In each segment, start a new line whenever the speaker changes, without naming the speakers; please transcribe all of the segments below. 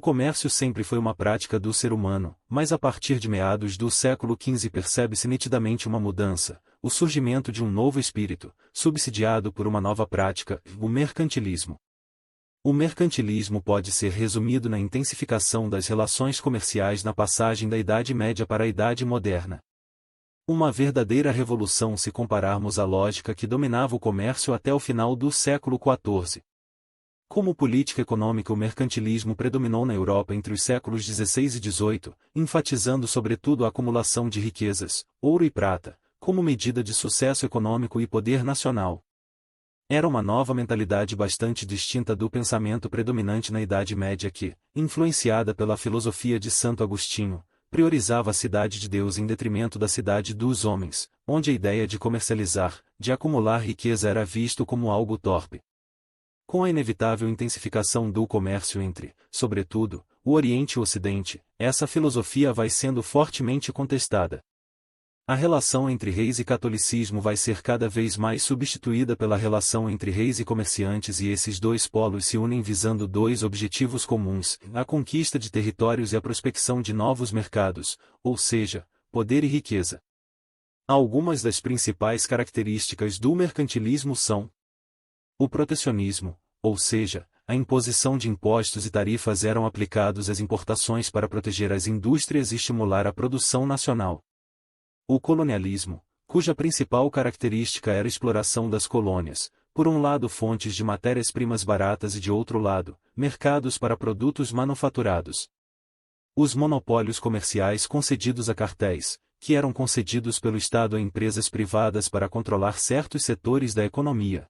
comércio sempre foi uma prática do ser humano, mas a partir de meados do século XV percebe-se nitidamente uma mudança, o surgimento de um novo espírito, subsidiado por uma nova prática, o mercantilismo. O mercantilismo pode ser resumido na intensificação das relações comerciais na passagem da Idade Média para a Idade Moderna. Uma verdadeira revolução se compararmos à lógica que dominava o comércio até o final do século XIV. Como política econômica, o mercantilismo predominou na Europa entre os séculos XVI e XVIII, enfatizando sobretudo a acumulação de riquezas, ouro e prata, como medida de sucesso econômico e poder nacional. Era uma nova mentalidade bastante distinta do pensamento predominante na Idade Média que, influenciada pela filosofia de Santo Agostinho, priorizava a cidade de Deus em detrimento da cidade dos homens, onde a ideia de comercializar, de acumular riqueza era visto como algo torpe. Com a inevitável intensificação do comércio entre, sobretudo, o Oriente e o Ocidente, essa filosofia vai sendo fortemente contestada. A relação entre reis e catolicismo vai ser cada vez mais substituída pela relação entre reis e comerciantes, e esses dois polos se unem visando dois objetivos comuns: a conquista de territórios e a prospecção de novos mercados, ou seja, poder e riqueza. Algumas das principais características do mercantilismo são: o protecionismo, ou seja, a imposição de impostos e tarifas eram aplicados às importações para proteger as indústrias e estimular a produção nacional. O colonialismo, cuja principal característica era a exploração das colônias, por um lado fontes de matérias-primas baratas e de outro lado, mercados para produtos manufaturados. Os monopólios comerciais concedidos a cartéis, que eram concedidos pelo Estado a empresas privadas para controlar certos setores da economia.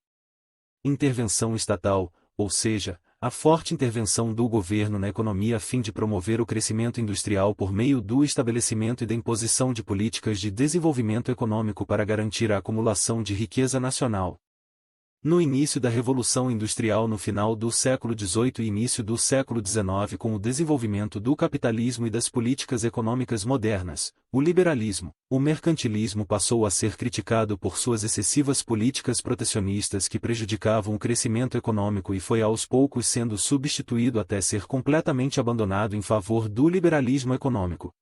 Intervenção estatal, ou seja, a forte intervenção do governo na economia a fim de promover o crescimento industrial por meio do estabelecimento e da imposição de políticas de desenvolvimento econômico para garantir a acumulação de riqueza nacional. No início da Revolução Industrial, no final do século XVIII e início do século XIX, com o desenvolvimento do capitalismo e das políticas econômicas modernas, o liberalismo, o mercantilismo passou a ser criticado por suas excessivas políticas protecionistas que prejudicavam o crescimento econômico e foi aos poucos sendo substituído até ser completamente abandonado em favor do liberalismo econômico.